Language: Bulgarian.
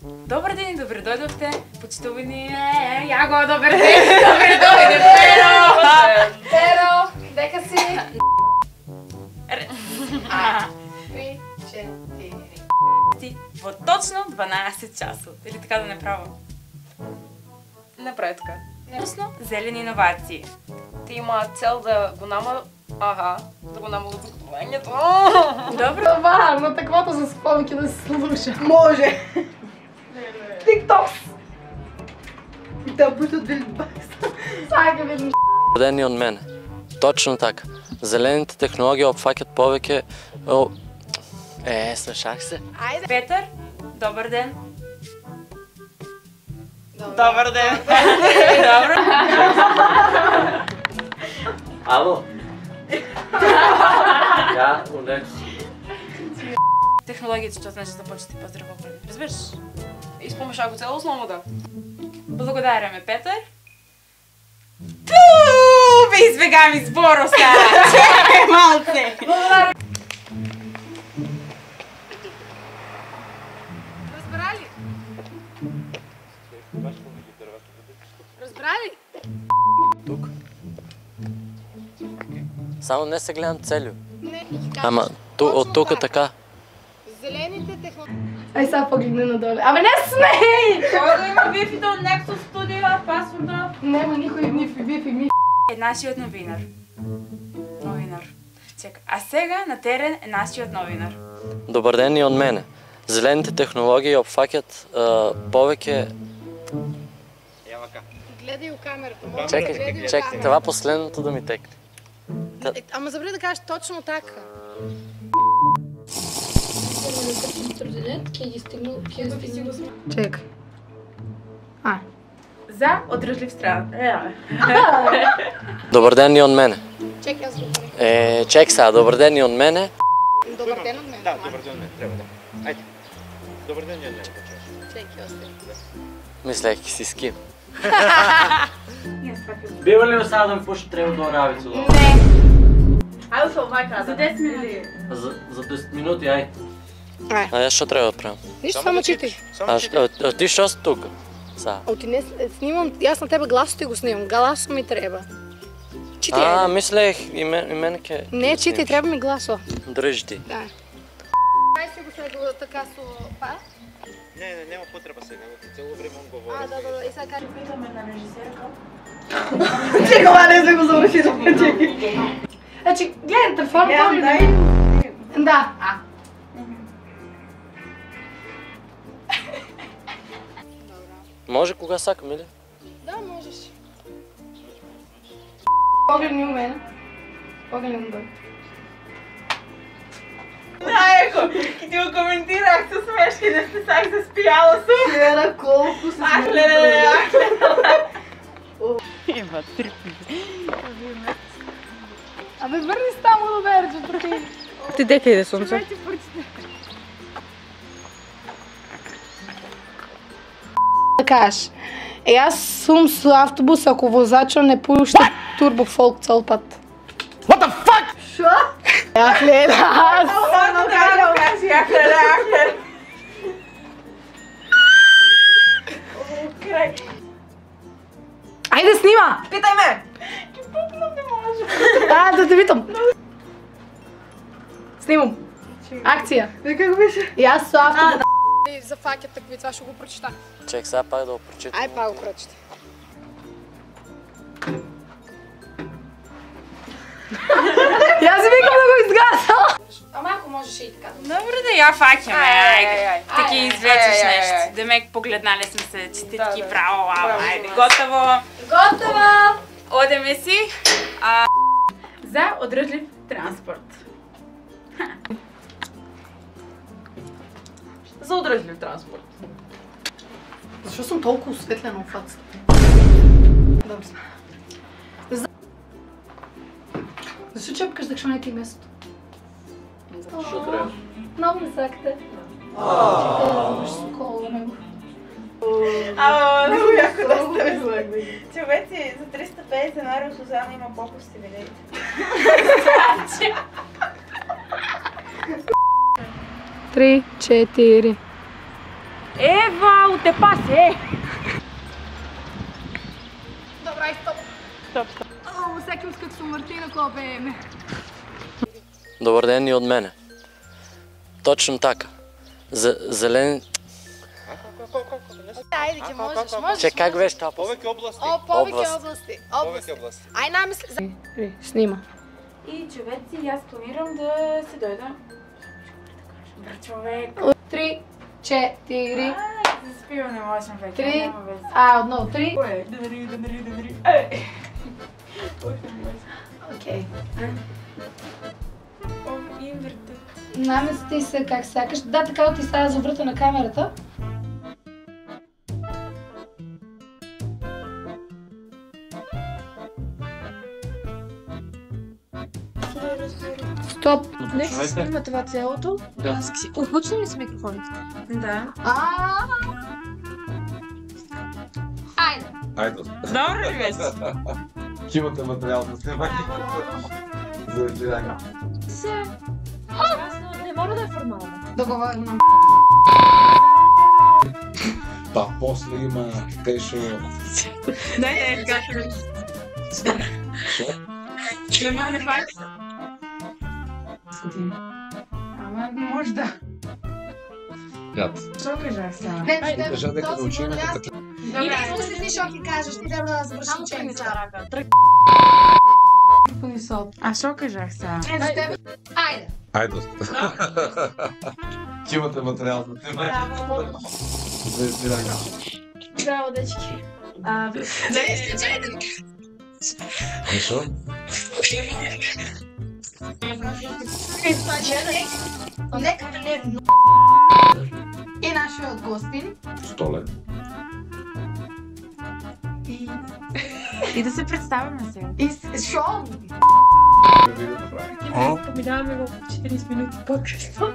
Добър ден и добре дойдохте, почитувани... Яго, добър ден и добре дойде, Перо! Перо, дека си... 3, 4... В точно 12 часа. Или така да не правя? Не прави така. Точно зелени иновации. Ти има цел да го да го намали обикновението. Добре. Това, на таквото с повече да се слуша. Може! Тиктокс! Да бъдат били Сага видно. Родени от мене. Точно така. Зелените технологии обхващат повече... слушах се. Петър, добър ден. Добър ден! Добре. Ало? Я, удек. Технологията, що значи започвате по-здравоохранение. Разбираш? Изпомеша го цялостно, да. Благодаряме, Петър. Бе, избега ми сбороса! Чекай малце! Разбрали? Разбрали? Тук. Само не се гледам целю. Не, Ама от тук така. Зелените технологии... Ай, сега погледни надолу. Абе, не смей! Кой да има Wi-Fi от Nexus Studio, пасворда? Нема никой ни в Wi-Fi. Е нашият новинар. Чека. А сега на терен е нашият новинар. Добър ден и от мене. Зелените технологии обхващат повече... Гледай у камерата. Чекай, това последното да ми текне. Ама забрави да кажеш точно така. Чекай. За отръжлив страна. Добър ден и от мене. Чекай, аз го говоря. Чек сега, добър ден и от мене. Добър ден от мен. Да, добър ден от мен, трябва да. Айде. Добър ден и от мен, почваш. Чекай, остави. Мислейки си с ким. Бива ли сега да ми пуши трябва до равицу? Не. Айде се майка. За 10 минути. За 10 минути, ай. А аз що трябва да правя? Нищо, само читай. А ти що си тук? Сега. Ти не снимам, аз на тебе гласо ти го снимам. Гласо ми трябва. Читай. Мислех и мене ке... Не, читай, трябва ми гласо. Дръжи ти. Да. Ай се го сега така со па. Не, няма потреба сега, цяло време он говори. Да. И сега кажа, питаме на режисерка. Чекай, не се го завърши да чекай. Значи, гледай, телефон, Да. Може кога сакам, или? Да, можеш. Погледни у мене. Погледни отдолу. Айко, ти го коментирах със смешки, не сте сак заспияла съм. Вчера колко се Ахле. Има трипи. Абе, върни се там до Берджа, Ти дека иде сонце? Да кажеш, аз съм с автобус, ако возача не пуща турбофолк цял път. What the fuck? Шо? Ахле, аз! Само да кажи, ахле. Край. Айде, снима! Питай ме! Да те питам. Снимам. Акция. Как беше? И аз с автобус. За факет, такви, това ще го прочита. Чек сега пак да го прочитам. Ай, пак го прочита. И аз си викам да го изгаса. Ама ако можеш и така. Добре да я факяме, айде. Таки извлечеш нещо. Демек погледнали сме се, честитки, браво, айде, готово. Готово! Одеме си. За отръжлив транспорт. За отръжлив транспорт. Защо съм толкова осветлена в фацата? Добре. Защо чепкаш да не ти е мястото? Що трябва? Много не сакате. Чекай, ще се кола на него. Много яко да сте слагали. Човеци, за 350 нарио Сузана има по-пусти видеите. 3, 4. Ева, утепасе! Добра, и стоп. Стоп. О, усекам с как съм Мартина Копееме. Добър ден и от мене. Точно така. Зелен... Айде, че можеш. Че как беше това? Повече области. О, повече области. Повече области. Ай, намисли. Снима. И човеци, аз планирам да се дойда. Добър човек. 3, 4, За спива не можем вече. 3, отново 3. Добри. Окей. Инвертът. Намести се как сякаш. Да, така да ти става за врата на камерата. Стоп! Нека се снима това цялото. Да. Отключили ли си микрофоните? Да. Айде! Айде. Добре ли беше? Имате материал за снимане. За издиране. Не мога да е формално. Да говорим на Па, после има кешо. Не, как ли? Не мога да факс. Ама не може да. Гад. Що кажах сега? Кажа дека да учиме така. И не искам да си шок и кажеш, ти трябва да завърши ученица. А що кажах сега? Айде! Айде. Имате материал за снимане. За издиране. Браво, дечки. Кешо? Нека не и нашият гостин. Столен. И да се представяме сега. И шоу. Поминаваме го 40 минути по-късно.